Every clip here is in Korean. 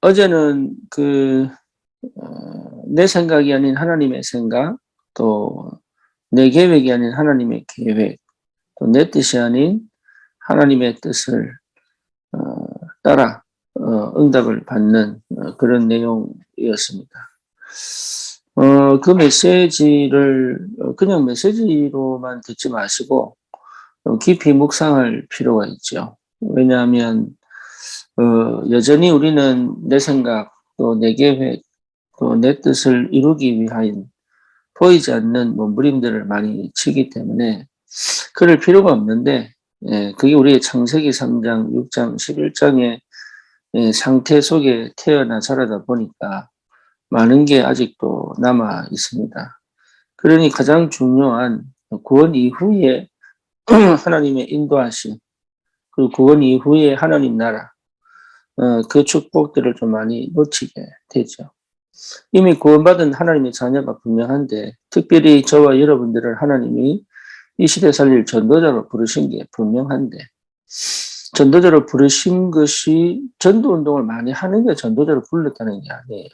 어제는 내 생각이 아닌 하나님의 생각, 또 내 계획이 아닌 하나님의 계획, 또 내 뜻이 아닌 하나님의 뜻을 어, 따라 응답을 받는 그런 내용이었습니다. 그 메시지를 그냥 메시지로만 듣지 마시고 좀 깊이 묵상할 필요가 있죠. 왜냐하면 여전히 우리는 내 생각, 또 내 계획, 또 내 뜻을 이루기 위하여 보이지 않는 몸부림들을 많이 치기 때문에 그럴 필요가 없는데, 그게 우리의 창세기 3장, 6장, 11장의 상태 속에 태어나 자라다 보니까 많은 게 아직도 남아 있습니다. 그러니 가장 중요한 구원 이후에 하나님의 인도하심, 그리고 구원 이후에 하나님 나라, 그 축복들을 좀 많이 놓치게 되죠. 이미 구원받은 하나님의 자녀가 분명한데, 특별히 저와 여러분들을 하나님이 이 시대 살릴 전도자로 부르신 게 분명한데, 전도자로 부르신 것이 전도 운동을 많이 하는 게 전도자로 불렀다는 게 아니에요.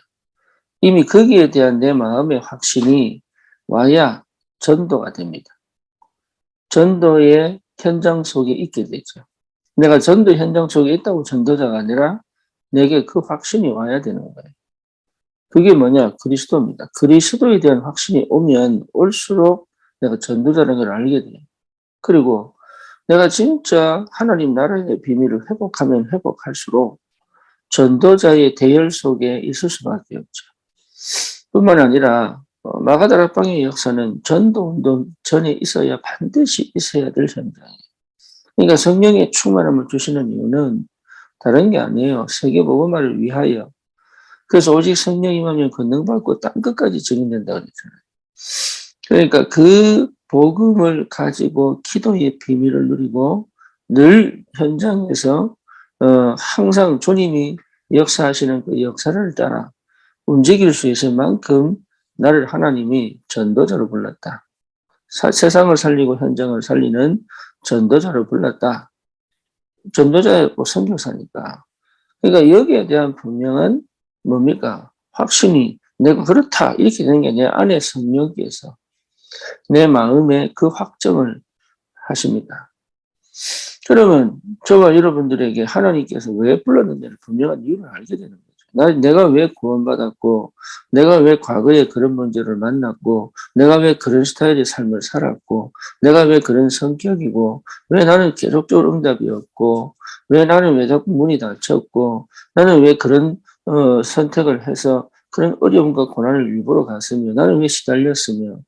이미 거기에 대한 내 마음의 확신이 와야 전도가 됩니다. 전도의 현장 속에 있게 되죠. 내가 전도 현장 속에 있다고 전도자가 아니라 내게 그 확신이 와야 되는 거예요. 그게 뭐냐? 그리스도입니다. 그리스도에 대한 확신이 오면 올수록 내가 전도자라는 걸 알게 돼요. 그리고 내가 진짜 하나님 나라의 비밀을 회복하면 회복할수록 전도자의 대열 속에 있을 수밖에 없죠. 뿐만 아니라 마가다락방의 역사는 전도운동 전에 있어야 반드시 있어야 될 현장이에요. 그러니까 성령의 충만함을 주시는 이유는 다른 게 아니에요. 세계복음화를 위하여. 그래서 오직 성령 임하면 권능받고 땅끝까지 증인된다고 그랬잖아요. 그러니까 그 복음을 가지고 기도의 비밀을 누리고 늘 현장에서 항상 주님이 역사하시는 그 역사를 따라 움직일 수 있을 만큼 나를 하나님이 전도자로 불렀다. 세상을 살리고 현장을 살리는 전도자로 불렀다. 전도자였고 선교사니까. 그러니까 여기에 대한 분명한 뭡니까? 확신이 내가 그렇다 이렇게 되는 게 내 안에 성령께서 내 마음에 그 확정을 하십니다. 그러면 저와 여러분들에게 하나님께서 왜 불렀는지를 분명한 이유를 알게 되는 거죠. 내가 왜 구원받았고, 내가 왜 과거에 그런 문제를 만났고, 내가 왜 그런 스타일의 삶을 살았고, 내가 왜 그런 성격이고, 왜 나는 계속적으로 응답이 없고, 왜 나는 왜 자꾸 문이 닫혔고, 나는 왜 그런 선택을 해서 그런 어려움과 고난을 일부러 갔으며, 나는 왜 시달렸으며,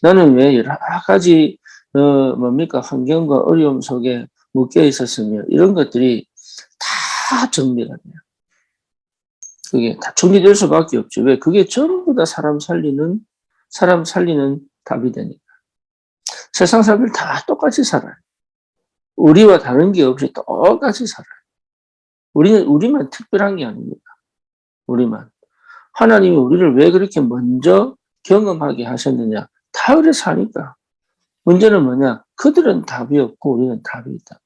나는 왜 여러 가지 환경과 어려움 속에 묶여 있었으며, 이런 것들이 다 정리가 돼요. 그게 다 정리될 수밖에 없죠. 왜? 그게 전부 다 사람 살리는 답이 되니까. 세상 사람들 다 똑같이 살아요. 우리와 다른 게 없이 똑같이 살아요. 우리만 특별한 게 아닙니다. 우리만. 하나님이 우리를 왜 그렇게 먼저 경험하게 하셨느냐. 다 그래 사니까. 문제는 뭐냐? 그들은 답이 없고 우리는 답이 있다.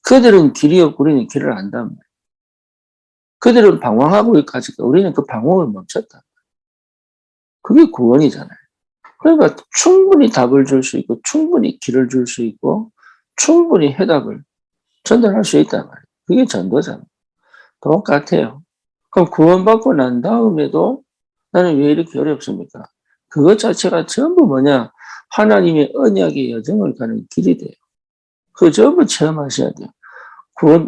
그들은 길이 없고 우리는 길을 안단 말이에요. 그들은 방황하고 있까지 우리는 그 방황을 멈췄다. 그게 구원이잖아요. 그러니까 충분히 답을 줄 수 있고 충분히 길을 줄 수 있고 충분히 해답을 전달할 수 있단 말이에요. 그게 전도잖아요. 똑같아요. 그럼 구원받고 난 다음에도 나는 왜 이렇게 어렵습니까? 그것 자체가 전부 뭐냐? 하나님의 언약의 여정을 가는 길이 돼요. 그거 전부 체험하셔야 돼요.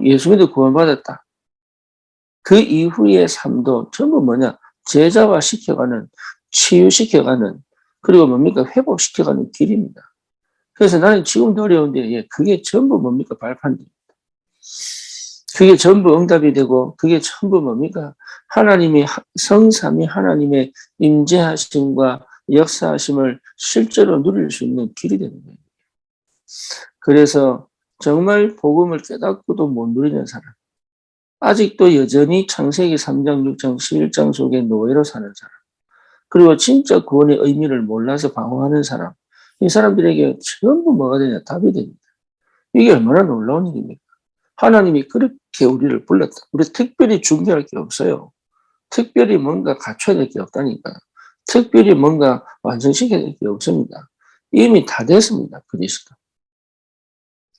예수 믿어 구원받았다. 그 이후의 삶도 전부 뭐냐? 제자화 시켜가는, 치유시켜가는, 그리고 회복시켜가는 길입니다. 그래서 나는 지금도 어려운데, 그게 전부 발판입니다. 그게 전부 응답이 되고, 그게 전부 하나님의, 성삼위 하나님의 임재하심과 역사하심을 실제로 누릴 수 있는 길이 되는 거예요. 그래서 정말 복음을 깨닫고도 못 누리는 사람, 아직도 여전히 창세기 3장, 6장, 11장 속에 노예로 사는 사람, 그리고 진짜 구원의 의미를 몰라서 방황하는 사람, 이 사람들에게 전부 뭐가 되냐? 답이 됩니다. 이게 얼마나 놀라운 일입니까? 하나님이 그렇게 우리를 불렀다. 우리 특별히 준비할 게 없어요. 특별히 뭔가 갖춰야 될 게 없다니까. 특별히 뭔가 완성시켜야 될 게 없습니다. 이미 다 됐습니다. 그리스도.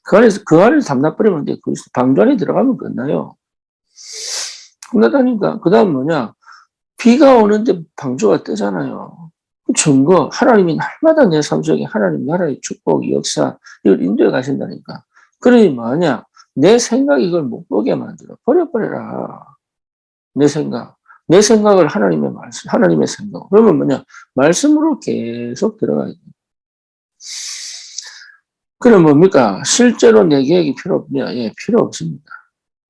그 안에서 담나버리면 돼. 그리스도 방주 안에 들어가면 끝나요. 끝나다니까. 그 다음 뭐냐. 비가 오는데 방주가 뜨잖아요. 그 증거, 하나님이 날마다 내 삶 속에 하나님 나라의 축복, 역사, 이걸 인도해 가신다니까. 그러니 뭐냐. 내 생각이 이걸 못 보게 만들어. 버려버려라. 내 생각. 내 생각을 하나님의 말씀, 하나님의 생각. 그러면 뭐냐. 말씀으로 계속 들어가야 돼. 그럼 뭡니까? 실제로 내 계획이 필요 없냐? 예, 필요 없습니다.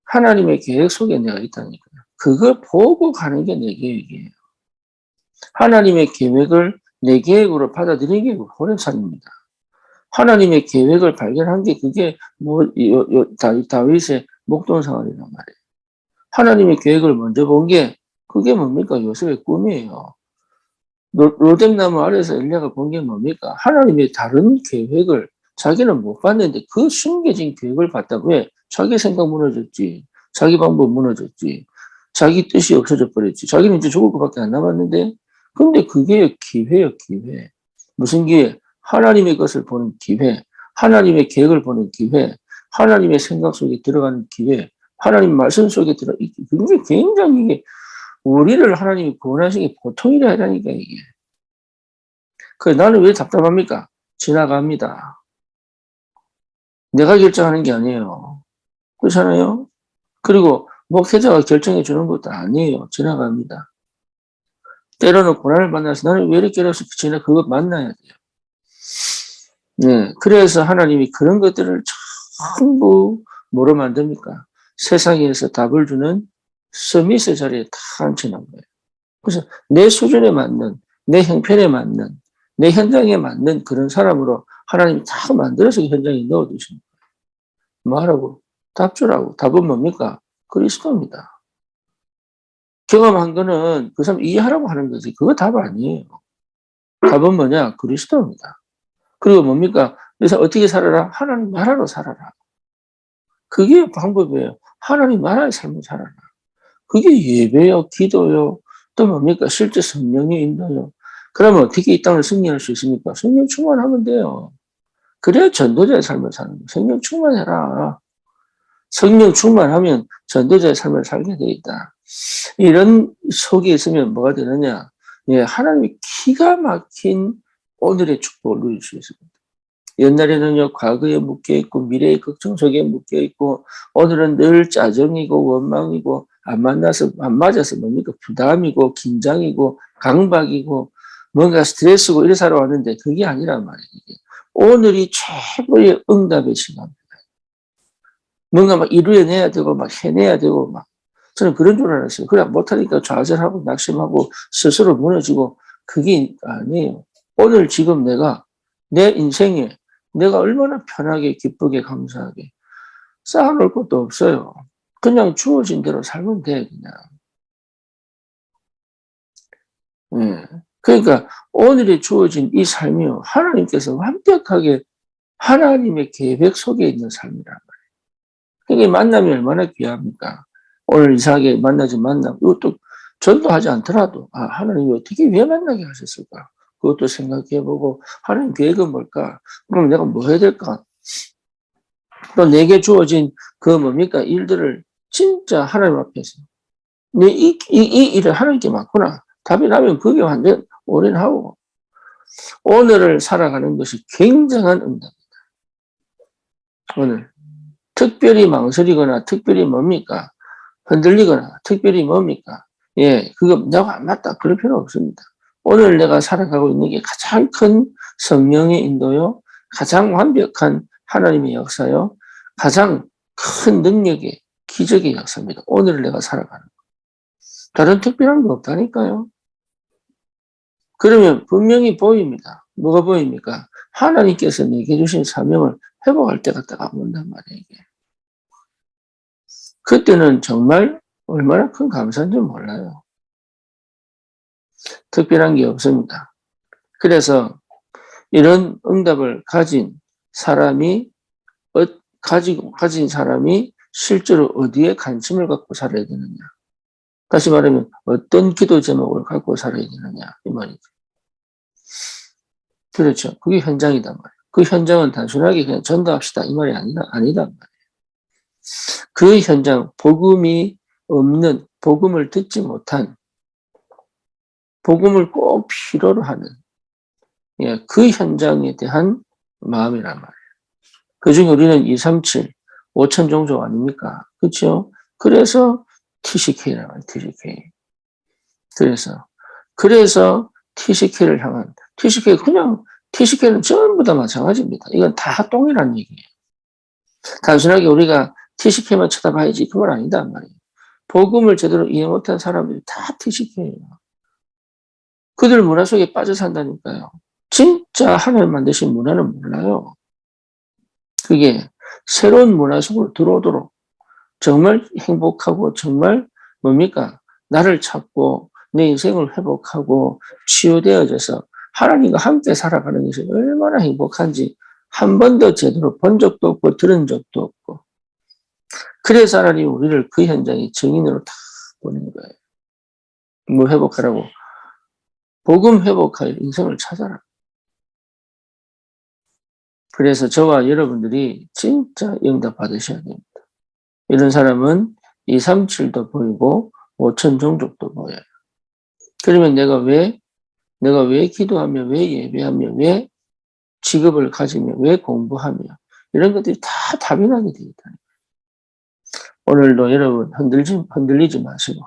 하나님의 계획 속에 내가 있다니까요. 그걸 보고 가는 게 내 계획이에요. 하나님의 계획을 내 계획으로 받아들이는 게 호렙산입니다. 하나님의 계획을 발견한 게 그게 다윗의 목동상하리란 말이에요. 하나님의 계획을 먼저 본 게 그게 뭡니까? 요셉의 꿈이에요. 로뎀나무 아래서 엘리야가 본 게 뭡니까? 하나님의 다른 계획을 자기는 못 봤는데 그 숨겨진 계획을 봤다고 해. 자기 생각 무너졌지. 자기 방법 무너졌지. 자기 뜻이 없어져 버렸지. 자기는 이제 죽을 것밖에 안 남았는데 근데 그게 기회예요, 기회. 무슨 기회? 하나님의 것을 보는 기회. 하나님의 계획을 보는 기회. 하나님의 생각 속에 들어가는 기회. 하나님 말씀 속에 그게 굉장히 이게 우리를 하나님이 구원하신 게 보통 일이 아니라니까, 이게. 나는 왜 답답합니까? 지나갑니다. 내가 결정하는 게 아니에요. 그렇잖아요? 그리고 목회자가 결정해 주는 것도 아니에요. 지나갑니다. 때로는 고난을 만나서 나는 왜 이렇게 어려서 그거 만나야 돼요. 네. 그래서 하나님이 그런 것들을 전부 뭐로 만듭니까? 세상에서 답을 주는 서밋의 자리에 다 앉혀놓은 거예요. 그래서 내 수준에 맞는, 내 형편에 맞는, 내 현장에 맞는 그런 사람으로 하나님이 다 만들어서 현장에 넣어두신 거예요. 뭐하라고? 답 주라고. 답은 뭡니까? 그리스도입니다. 경험한 거는 그 사람 이해하라고 하는 거지. 그거 답 아니에요. 답은 뭐냐? 그리스도입니다. 그리고 뭡니까? 그래서 어떻게 살아라? 하나님 나라로 살아라. 그게 방법이에요. 하나님 나라의 삶을 살아라. 그게 예배요, 기도요, 또 뭡니까? 실제 성령의 인도요. 그러면 어떻게 이 땅을 승리할 수 있습니까? 성령 충만하면 돼요. 그래야 전도자의 삶을 사는 거예요. 성령 충만해라. 성령 충만하면 전도자의 삶을 살게 돼 있다. 이런 속에 있으면 뭐가 되느냐? 예, 하나님이 기가 막힌 오늘의 축복을 누릴 수 있습니다. 옛날에는요, 과거에 묶여있고, 미래의 걱정 속에 묶여있고, 오늘은 늘 짜증이고, 원망이고, 안 맞아서 뭡니까? 부담이고, 긴장이고, 강박이고, 뭔가 스트레스고, 이래 살아왔는데, 그게 아니란 말이에요. 오늘이 최고의 응답의 시간입니다. 뭔가 막 이루어내야 되고, 막 해내야 되고, 막. 저는 그런 줄 알았어요. 그래, 못하니까 좌절하고, 낙심하고, 스스로 무너지고, 그게 아니에요. 오늘 지금 내가 내 인생에 내가 얼마나 편하게, 기쁘게, 감사하게 쌓아놓을 것도 없어요. 그냥 주어진 대로 살면 돼, 그냥. 예. 그러니까 오늘에 주어진 이 삶이요. 하나님께서 완벽하게 하나님의 계획 속에 있는 삶이란 말이에요. 그게 만남이 얼마나 귀합니까? 오늘 이상하게 만나지 만남. 이것도 전도하지 않더라도 하나님이 어떻게 왜 만나게 하셨을까? 그것도 생각해보고 하나님 계획은 뭘까? 그럼 내가 뭐 해야 될까? 또 내게 주어진 그 뭡니까? 일들을 진짜 하나님 앞에서 이 일을 하나님께 맡구나. 답이 나면 그게 완전 올인하고 오늘을 살아가는 것이 굉장한 응답입니다. 오늘 특별히 망설이거나 특별히 뭡니까? 흔들리거나 특별히 뭡니까? 예, 그거 내가 안 맞다. 그럴 필요 없습니다. 오늘 내가 살아가고 있는 게 가장 큰 성령의 인도요. 가장 완벽한 하나님의 역사요. 가장 큰 능력의 기적의 역사입니다. 오늘 내가 살아가는 거. 다른 특별한 거 없다니까요. 그러면 분명히 보입니다. 뭐가 보입니까? 하나님께서 내게 주신 사명을 회복할 때가 딱 온단 말이에요. 이게. 그때는 정말 얼마나 큰 감사인지 몰라요. 특별한 게 없습니다. 그래서 이런 응답을 가진 사람이 실제로 어디에 관심을 갖고 살아야 되느냐. 다시 말하면 어떤 기도 제목을 갖고 살아야 되느냐 이 말이죠. 그렇죠. 그게 현장이단 말이에요. 그 현장은 단순하게 그냥 전도합시다 이 말이 아니다 말이에요. 그 현장, 복음이 없는, 복음을 듣지 못한, 복음을 꼭 필요로 하는 그 현장에 대한 마음이란 말이에요. 그중에 우리는 237, 5천 종족 아닙니까? 그렇죠? 그래서 TCK라는 말이에요. TCK. 그래서 TCK를 향한 TCK 그냥 TCK는 전부 다 마찬가지입니다. 이건 다 동일한 얘기예요. 단순하게 우리가 TCK만 쳐다봐야지 그건 아니다 말이에요. 복음을 제대로 이해 못한 사람들이 다 TCK예요. 그들 문화 속에 빠져 산다니까요. 진짜 하나님 만드신 문화는 몰라요. 그게 새로운 문화 속으로 들어오도록 정말 행복하고 정말 뭡니까? 나를 찾고 내 인생을 회복하고 치유되어져서 하나님과 함께 살아가는 것이 얼마나 행복한지 한 번도 제대로 본 적도 없고 들은 적도 없고 그래서 하나님 우리를 그 현장의 증인으로 다 보낸 거예요. 뭐 회복하라고? 복음 회복할 인생을 찾아라. 그래서 저와 여러분들이 진짜 응답 받으셔야 됩니다. 이런 사람은 237도 보이고 5천 종족도 보여요. 그러면 내가 왜 기도하며 왜 예배하며 왜 직업을 가지며 왜 공부하며 이런 것들이 다 답이 나게 되어 있다. 오늘도 여러분 흔들리지 마시고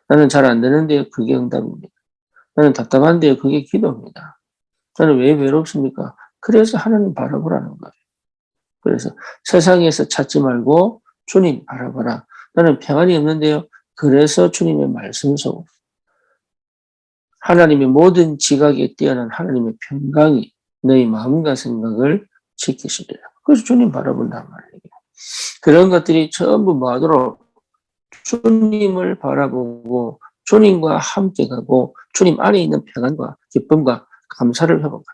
나는 잘 안 되는데요. 그게 응답입니다. 나는 답답한데요. 그게 기도입니다. 나는 왜 외롭습니까? 그래서 하나님 바라보라는 거예요. 그래서 세상에서 찾지 말고 주님 바라봐라. 나는 평안이 없는데요. 그래서 주님의 말씀 속 하나님의 모든 지각에 뛰어난 하나님의 평강이 너희 마음과 생각을 지키시리라. 그래서 주님 바라본단 말이에요. 그런 것들이 전부 뭐하도록 주님을 바라보고 주님과 함께 가고 주님 안에 있는 평안과 기쁨과 감사를 회복하는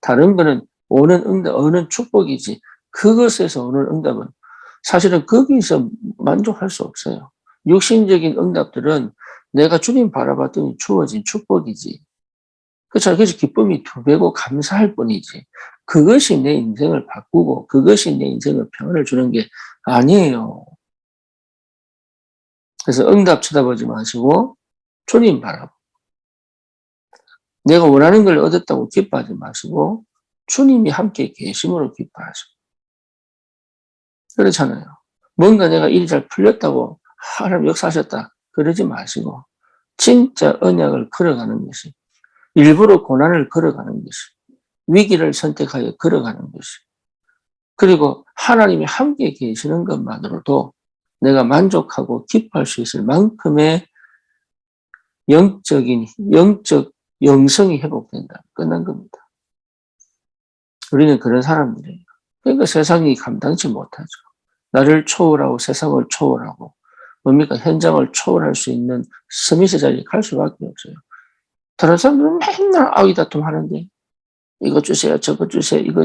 다른 거는 오는 응답, 오는 축복이지 그것에서 오는 응답은 사실은 거기서 만족할 수 없어요. 육신적인 응답들은 내가 주님 바라봤더니 주어진 축복이지. 그래서 기쁨이 두 배고 감사할 뿐이지. 그것이 내 인생을 바꾸고 그것이 내 인생을 평안을 주는 게 아니에요. 그래서 응답 쳐다보지 마시고 주님 바라보고 내가 원하는 걸 얻었다고 기뻐하지 마시고 주님이 함께 계심으로 기뻐하시고 그렇잖아요. 뭔가 내가 일이 잘 풀렸다고 하나님 역사하셨다 그러지 마시고 진짜 언약을 걸어가는 것이 일부러 고난을 걸어가는 것이 위기를 선택하여 걸어가는 것이 그리고 하나님이 함께 계시는 것만으로도 내가 만족하고 기뻐할 수 있을 만큼의 영적 영성이 회복된다. 끝난 겁니다. 우리는 그런 사람들이에요. 그러니까 세상이 감당치 못하죠. 나를 초월하고 세상을 초월하고 뭡니까? 현장을 초월할 수 있는 스미스 자리에 갈 수밖에 없어요. 다른 사람들은 맨날 아기다툼 하는데 이거 주세요, 저거 주세요, 이거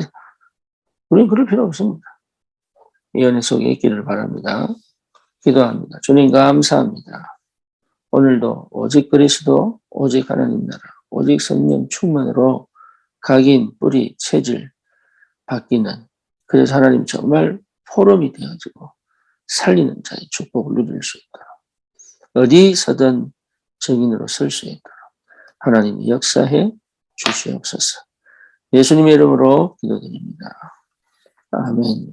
우리는 그럴 필요 없습니다. 이 은혜 속에 있기를 바랍니다. 기도합니다. 주님 감사합니다. 오늘도 오직 그리스도, 오직 하나님 나라, 오직 성령 충만으로 각인, 뿌리, 체질 바뀌는 그래서 하나님 정말 포럼이 되어지고 살리는 자의 축복을 누릴 수 있도록 어디서든 증인으로 설 수 있도록 하나님이 역사해 주시옵소서. 예수님의 이름으로 기도드립니다. 아멘.